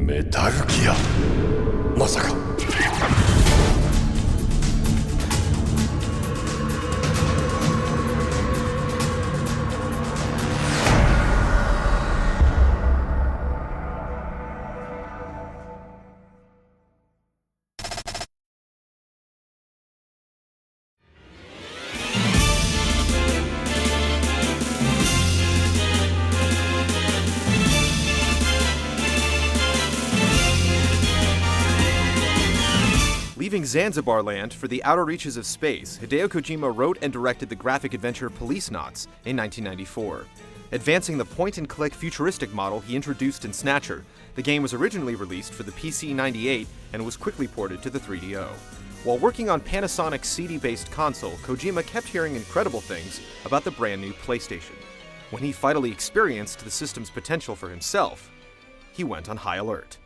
メタルギア、まさか。Leaving Zanzibar land for the outer reaches of space, Hideo Kojima wrote and directed the graphic adventure Policenauts in 1994. Advancing the point-and-click futuristic model he introduced in Snatcher, the game was originally released for the PC-98 and was quickly ported to the 3DO. While working on Panasonic's CD-based console, Kojima kept hearing incredible things about the brand new PlayStation. When he finally experienced the system's potential for himself, he went on high alert.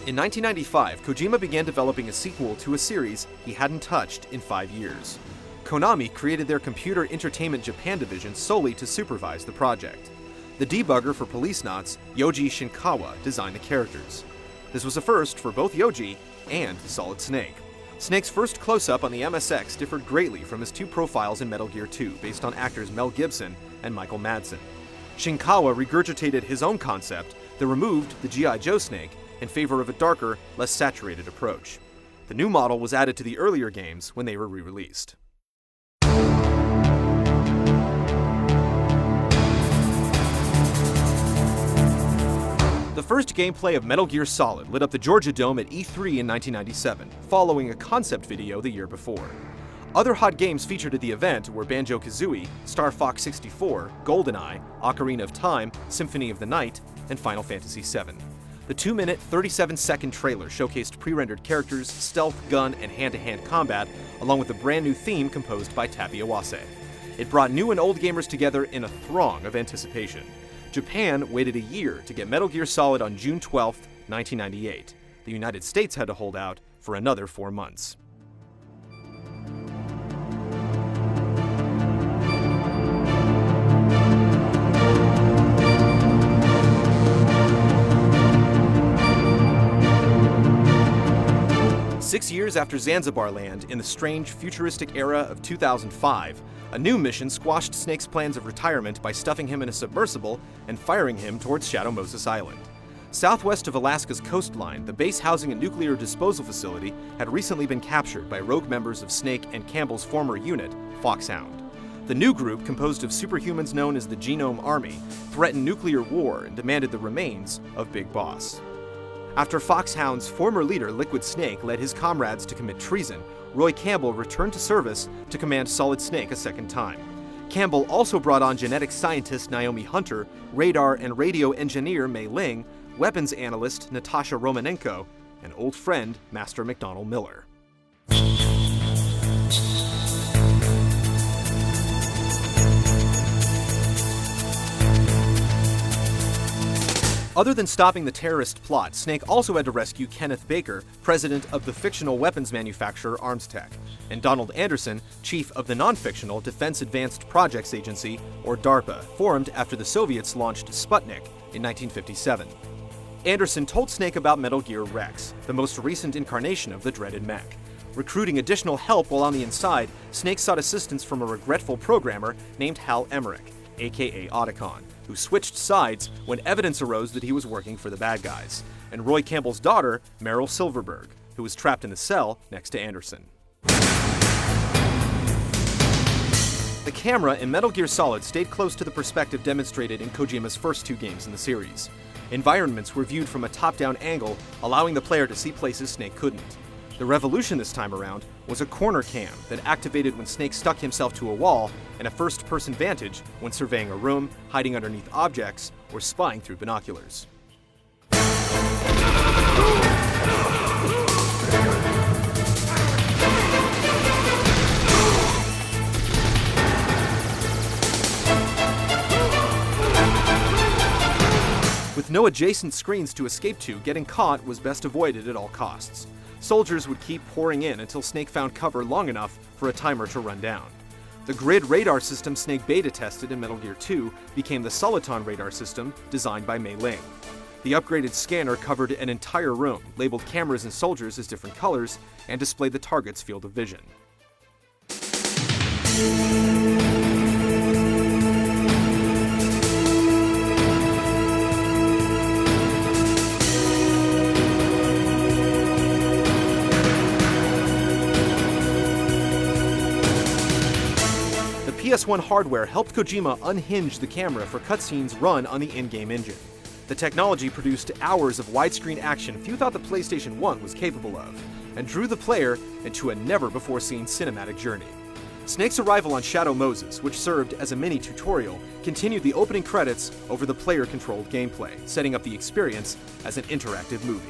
In 1995, Kojima began developing a sequel to a series he hadn't touched in 5 years. Konami created their Computer Entertainment Japan division solely to supervise the project. The debugger for Policenauts, Yoji Shinkawa, designed the characters. This was a first for both Yoji and Solid Snake. Snake's first close-up on the MSX differed greatly from his two profiles in Metal Gear 2, based on actors Mel Gibson and Michael Madsen. Shinkawa regurgitated his own concept that removed the G.I. Joe Snake in favor of a darker, less saturated approach. The new model was added to the earlier games when they were re-released. The first gameplay of Metal Gear Solid lit up the Georgia Dome at E3 in 1997, following a concept video the year before. Other hot games featured at the event were Banjo-Kazooie, Star Fox 64, GoldenEye, Ocarina of Time, Symphony of the Night, and Final Fantasy VII. The 2-minute, 37-second trailer showcased pre-rendered characters, stealth, gun, and hand-to-hand combat, along with a brand new theme composed by Tappy Awase. It brought new and old gamers together in a throng of anticipation. Japan waited a year to get Metal Gear Solid on June 12, 1998. The United States had to hold out for another 4 months. Six years after Zanzibar land, in the strange, futuristic era of 2005, a new mission squashed Snake's plans of retirement by stuffing him in a submersible and firing him towards Shadow Moses Island. Southwest of Alaska's coastline, the base housing a nuclear disposal facility had recently been captured by rogue members of Snake and Campbell's former unit, Foxhound. The new group, composed of superhumans known as the Genome Army, threatened nuclear war and demanded the remains of Big Boss. After Foxhound's former leader, Liquid Snake, led his comrades to commit treason, Roy Campbell returned to service to command Solid Snake a second time. Campbell also brought on genetic scientist Naomi Hunter, radar and radio engineer Mei Ling, weapons analyst Natasha Romanenko, and old friend Master McDonnell Miller. Other than stopping the terrorist plot, Snake also had to rescue Kenneth Baker, president of the fictional weapons manufacturer ArmsTech, and Donald Anderson, chief of the non-fictional Defense Advanced Projects Agency, or DARPA, formed after the Soviets launched Sputnik in 1957. Anderson told Snake about Metal Gear Rex, the most recent incarnation of the dreaded mech. Recruiting additional help while on the inside, Snake sought assistance from a regretful programmer named Hal Emmerich, aka Otacon, who switched sides when evidence arose that he was working for the bad guys, and Roy Campbell's daughter, Meryl Silverberg, who was trapped in the cell next to Anderson. The camera in Metal Gear Solid stayed close to the perspective demonstrated in Kojima's first 2 games in the series. Environments were viewed from a top-down angle, allowing the player to see places Snake couldn't. The revolution this time around was a corner cam that activated when Snake stuck himself to a wall, and a first-person vantage when surveying a room, hiding underneath objects, or spying through binoculars. With no adjacent screens to escape to, getting caught was best avoided at all costs. Soldiers would keep pouring in until Snake found cover long enough for a timer to run down. The grid radar system Snake beta tested in Metal Gear 2 became the Soliton radar system designed by Mei Ling. The upgraded scanner covered an entire room, labeled cameras and soldiers as different colors, and displayed the target's field of vision. PS1 hardware helped Kojima unhinge the camera for cutscenes run on the in-game engine. The technology produced hours of widescreen action few thought the PlayStation 1 was capable of, and drew the player into a never-before-seen cinematic journey. Snake's arrival on Shadow Moses, which served as a mini-tutorial, continued the opening credits over the player-controlled gameplay, setting up the experience as an interactive movie.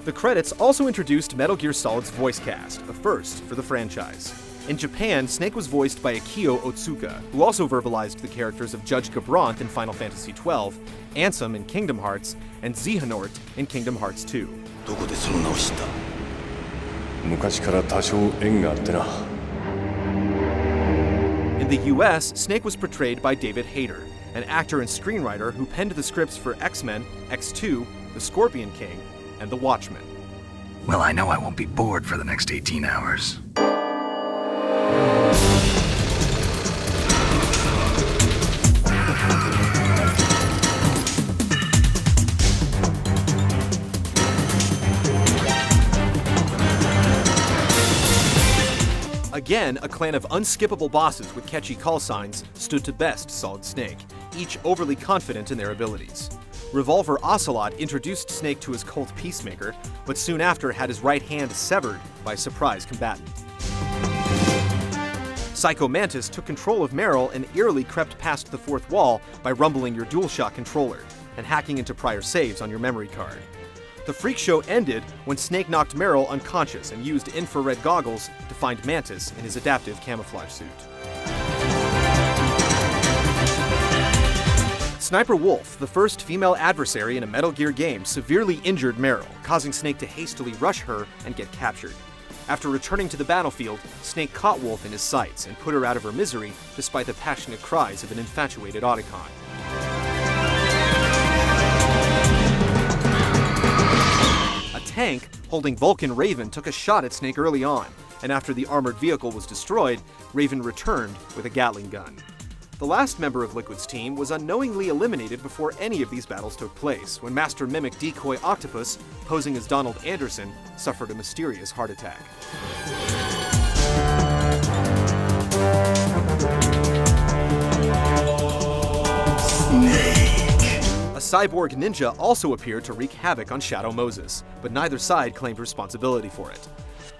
The credits also introduced Metal Gear Solid's voice cast, a first for the franchise. In Japan, Snake was voiced by Akio Otsuka, who also verbalized the characters of Judge Gabranth in Final Fantasy XII, Ansem in Kingdom Hearts, and Xehanort in Kingdom Hearts 2. どこでその名を知った？昔から多少縁があってな。 In the US, Snake was portrayed by David Hayter, an actor and screenwriter who penned the scripts for X-Men, X2, The Scorpion King, and The Watchmen. Well, I know I won't be bored for the next 18 hours. Again, a clan of unskippable bosses with catchy call signs stood to best Solid Snake, each overly confident in their abilities. Revolver Ocelot introduced Snake to his cult Peacemaker, but soon after had his right hand severed by a surprise combatant. Psycho Mantis took control of Meryl and eerily crept past the fourth wall by rumbling your DualShock controller and hacking into prior saves on your memory card. The freak show ended when Snake knocked Meryl unconscious and used infrared goggles to find Mantis in his adaptive camouflage suit. Sniper Wolf, the first female adversary in a Metal Gear game, severely injured Meryl, causing Snake to hastily rush her and get captured. After returning to the battlefield, Snake caught Wolf in his sights and put her out of her misery despite the passionate cries of an infatuated Otacon. A tank holding Vulcan Raven took a shot at Snake early on, and after the armored vehicle was destroyed, Raven returned with a Gatling gun. The last member of Liquid's team was unknowingly eliminated before any of these battles took place, when Master Mimic Decoy Octopus, posing as Donald Anderson, suffered a mysterious heart attack. A cyborg ninja also appeared to wreak havoc on Shadow Moses, but neither side claimed responsibility for it.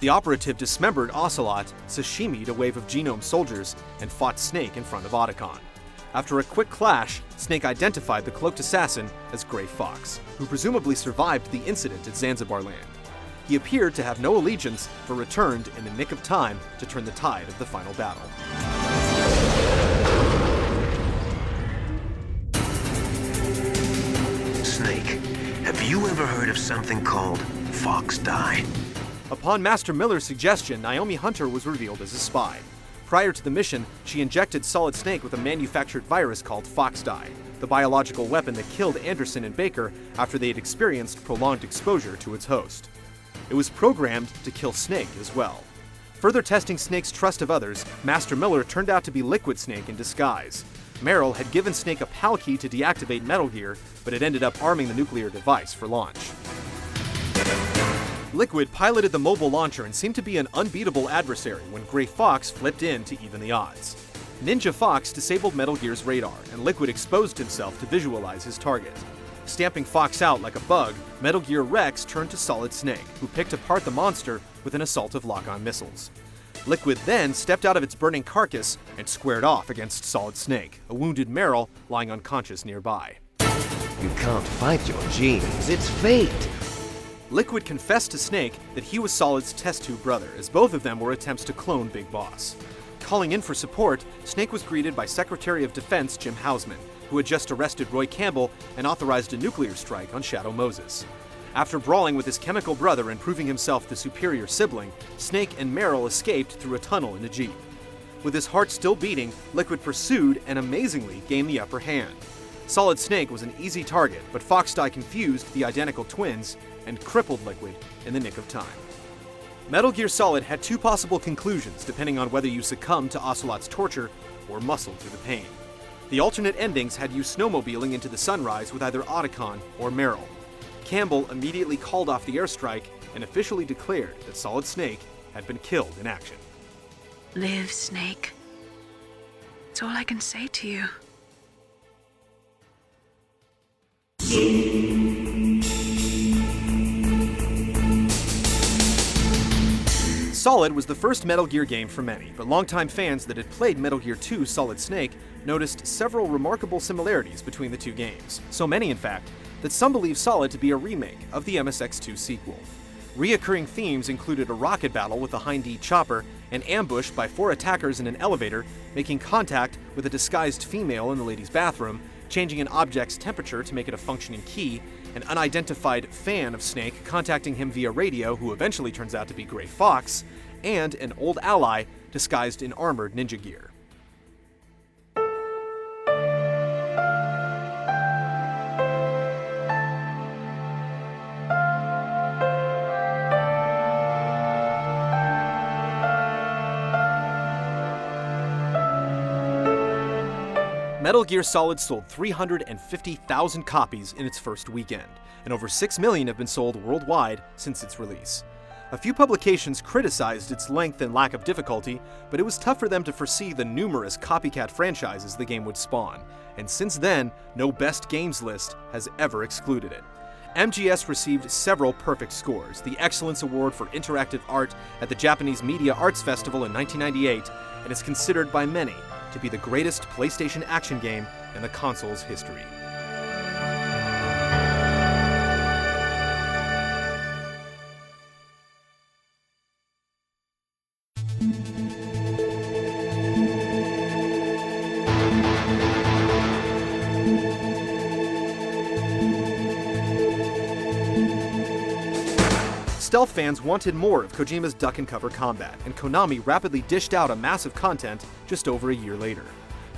The operative dismembered Ocelot, sashimi'd a wave of genome soldiers, and fought Snake in front of Otacon. After a quick clash, Snake identified the cloaked assassin as Gray Fox, who presumably survived the incident at Zanzibar Land. He appeared to have no allegiance, but returned in the nick of time to turn the tide of the final battle. Snake, have you ever heard of something called Fox Die? Upon Master Miller's suggestion, Naomi Hunter was revealed as a spy. Prior to the mission, she injected Solid Snake with a manufactured virus called Fox Die, the biological weapon that killed Anderson and Baker after they had experienced prolonged exposure to its host. It was programmed to kill Snake as well. Further testing Snake's trust of others, Master Miller turned out to be Liquid Snake in disguise. Meryl had given Snake a PAL key to deactivate Metal Gear, but had ended up arming the nuclear device for launch. Liquid piloted the mobile launcher and seemed to be an unbeatable adversary when Gray Fox flipped in to even the odds. Ninja Fox disabled Metal Gear's radar, and Liquid exposed himself to visualize his target. Stamping Fox out like a bug, Metal Gear Rex turned to Solid Snake, who picked apart the monster with an assault of lock-on missiles. Liquid then stepped out of its burning carcass and squared off against Solid Snake, a wounded Meryl lying unconscious nearby. You can't fight your genes, it's fate. Liquid confessed to Snake that he was Solid's test tube brother, as both of them were attempts to clone Big Boss. Calling in for support, Snake was greeted by Secretary of Defense Jim Houseman, who had just arrested Roy Campbell and authorized a nuclear strike on Shadow Moses. After brawling with his chemical brother and proving himself the superior sibling, Snake and Meryl escaped through a tunnel in a jeep. With his heart still beating, Liquid pursued and amazingly gained the upper hand. Solid Snake was an easy target, but Foxdie confused the identical twins and crippled Liquid in the nick of time. Metal Gear Solid had two possible conclusions depending on whether you succumbed to Ocelot's torture or muscled through the pain. The alternate endings had you snowmobiling into the sunrise with either Otacon or Meryl. Campbell immediately called off the airstrike and officially declared that Solid Snake had been killed in action. Live, Snake. That's all I can say to you. Solid was the first Metal Gear game for many, but longtime fans that had played Metal Gear 2 Solid Snake noticed several remarkable similarities between the two games. So many, in fact, that some believe Solid to be a remake of the MSX2 sequel. Reoccurring themes included a rocket battle with a Hind D chopper, an ambush by 4 attackers in an elevator, making contact with a disguised female in the ladies' bathroom, changing an object's temperature to make it a functioning key, an unidentified fan of Snake contacting him via radio who eventually turns out to be Gray Fox, and an old ally disguised in armored ninja gear. Metal Gear Solid sold 350,000 copies in its first weekend, and over 6 million have been sold worldwide since its release. A few publications criticized its length and lack of difficulty, but it was tough for them to foresee the numerous copycat franchises the game would spawn, and since then, no best games list has ever excluded it. MGS received several perfect scores, the Excellence Award for Interactive Art at the Japanese Media Arts Festival in 1998, and is considered by many to be the greatest PlayStation action game in the console's history. Stealth fans wanted more of Kojima's duck-and-cover combat, and Konami rapidly dished out a massive content just over a year later.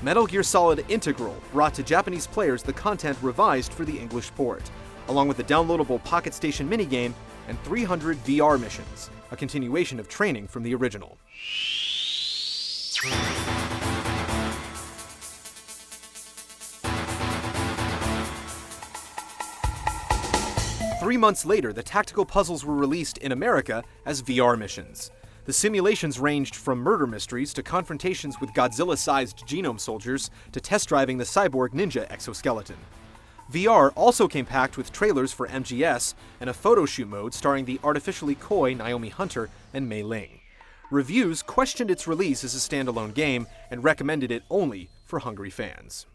Metal Gear Solid Integral brought to Japanese players the content revised for the English port, along with the downloadable Pocket Station minigame and 300 VR missions, a continuation of training from the original. Three months later, the tactical puzzles were released in America as VR missions. The simulations ranged from murder mysteries to confrontations with Godzilla-sized genome soldiers to test driving the cyborg ninja exoskeleton. VR also came packed with trailers for MGS and a photo shoot mode starring the artificially coy Naomi Hunter and Mei Ling. Reviews questioned its release as a standalone game and recommended it only for hungry fans.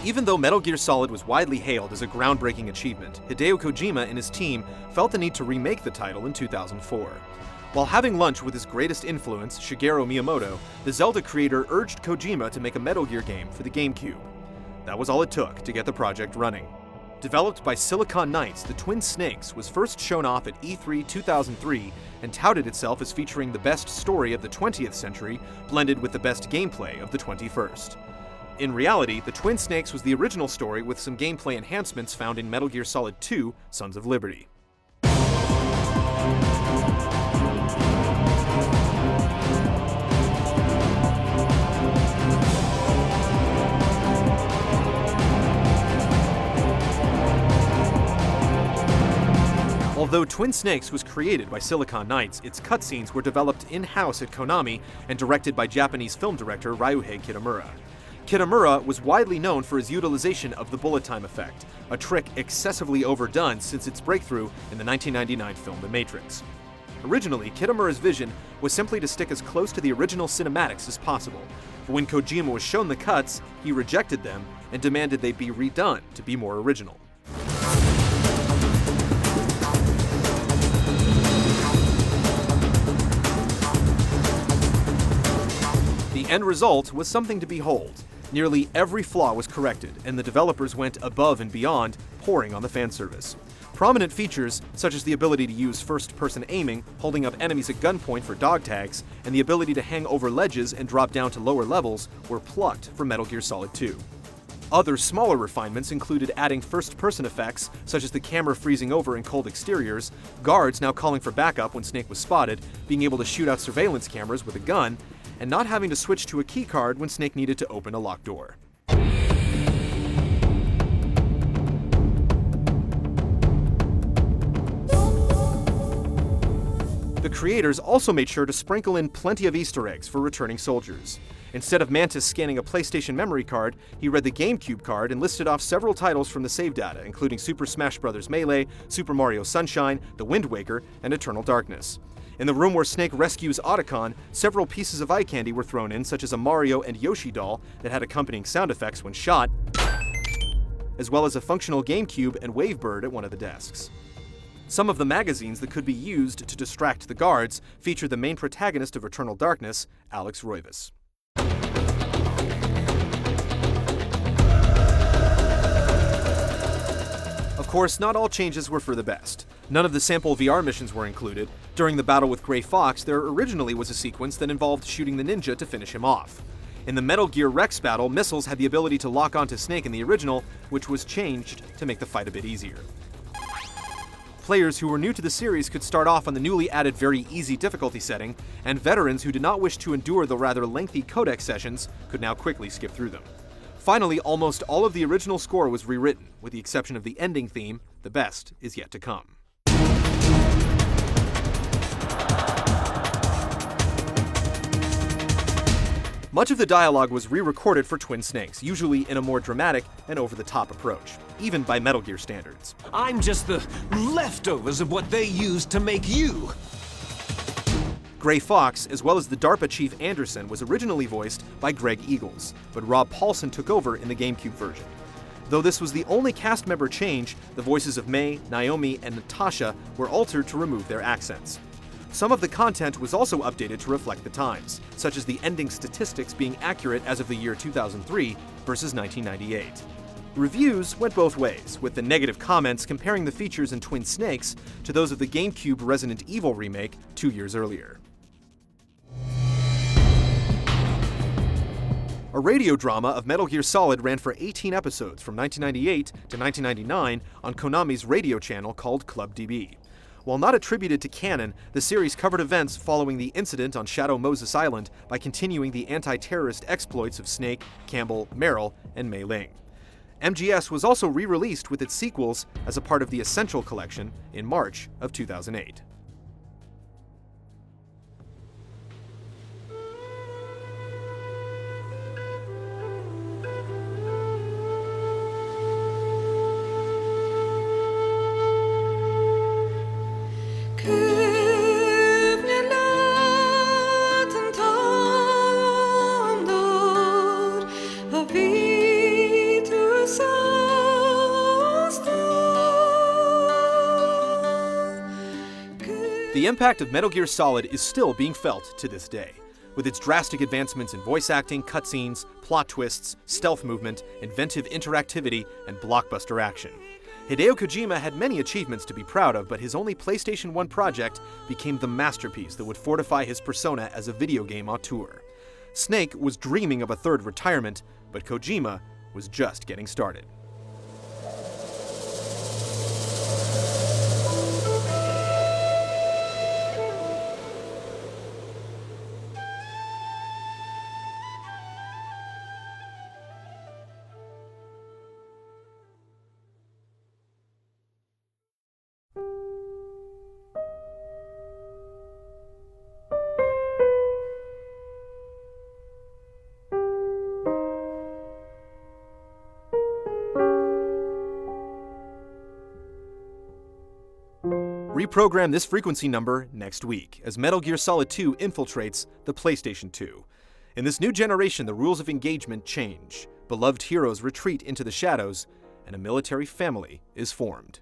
Even though Metal Gear Solid was widely hailed as a groundbreaking achievement, Hideo Kojima and his team felt the need to remake the title in 2004. While having lunch with his greatest influence, Shigeru Miyamoto, the Zelda creator urged Kojima to make a Metal Gear game for the GameCube. That was all it took to get the project running. Developed by Silicon Knights, the Twin Snakes was first shown off at E3 2003 and touted itself as featuring the best story of the 20th century blended with the best gameplay of the 21st. In reality, the Twin Snakes was the original story with some gameplay enhancements found in Metal Gear Solid 2: Sons of Liberty. Although Twin Snakes was created by Silicon Knights, its cutscenes were developed in-house at Konami and directed by Japanese film director Ryuhei Kitamura. Kitamura was widely known for his utilization of the bullet time effect, a trick excessively overdone since its breakthrough in the 1999 film The Matrix. Originally, Kitamura's vision was simply to stick as close to the original cinematics as possible, but when Kojima was shown the cuts, he rejected them and demanded they be redone to be more original. The end result was something to behold. Nearly every flaw was corrected, and the developers went above and beyond, pouring on the fan service. Prominent features, such as the ability to use first-person aiming, holding up enemies at gunpoint for dog tags, and the ability to hang over ledges and drop down to lower levels, were plucked from Metal Gear Solid 2. Other smaller refinements included adding first-person effects, such as the camera freezing over in cold exteriors, guards now calling for backup when Snake was spotted, being able to shoot out surveillance cameras with a gun, and not having to switch to a keycard when Snake needed to open a locked door. The creators also made sure to sprinkle in plenty of Easter eggs for returning soldiers. Instead of Mantis scanning a PlayStation memory card, he read the GameCube card and listed off several titles from the save data, including Super Smash Bros. Melee, Super Mario Sunshine, The Wind Waker, and Eternal Darkness. In the room where Snake rescues Otacon, several pieces of eye candy were thrown in, such as a Mario and Yoshi doll that had accompanying sound effects when shot, as well as a functional GameCube and Wavebird at one of the desks. Some of the magazines that could be used to distract the guards featured the main protagonist of Eternal Darkness, Alex Roivas. Of course, not all changes were for the best. None of the sample VR missions were included. During the battle with Gray Fox, there originally was a sequence that involved shooting the ninja to finish him off. In the Metal Gear Rex battle, missiles had the ability to lock onto Snake in the original, which was changed to make the fight a bit easier. Players who were new to the series could start off on the newly added very easy difficulty setting, and veterans who did not wish to endure the rather lengthy codec sessions could now quickly skip through them. Finally, almost all of the original score was rewritten, with the exception of the ending theme, The Best Is Yet to Come. Much of the dialogue was re-recorded for Twin Snakes, usually in a more dramatic and over-the-top approach, even by Metal Gear standards. I'm just the leftovers of what they used to make you. Gray Fox, as well as the DARPA chief Anderson, was originally voiced by Greg Eagles, but Rob Paulson took over in the GameCube version. Though this was the only cast member change, the voices of May, Naomi, and Natasha were altered to remove their accents. Some of the content was also updated to reflect the times, such as the ending statistics being accurate as of the year 2003 versus 1998. Reviews went both ways, with the negative comments comparing the features in Twin Snakes to those of the GameCube Resident Evil remake 2 years earlier. A radio drama of Metal Gear Solid ran for 18 episodes from 1998 to 1999 on Konami's radio channel called Club DB. While not attributed to canon, the series covered events following the incident on Shadow Moses Island by continuing the anti-terrorist exploits of Snake, Campbell, Merrill, and Mei Ling. MGS was also re-released with its sequels as a part of the Essential Collection in March of 2008. The impact of Metal Gear Solid is still being felt to this day, with its drastic advancements in voice acting, cutscenes, plot twists, stealth movement, inventive interactivity, and blockbuster action. Hideo Kojima had many achievements to be proud of, but his only PlayStation 1 project became the masterpiece that would fortify his persona as a video game auteur. Snake was dreaming of a third retirement, but Kojima was just getting started. Reprogram this frequency number next week as Metal Gear Solid 2 infiltrates the PlayStation 2. In this new generation, the rules of engagement change, beloved heroes retreat into the shadows, and a military family is formed.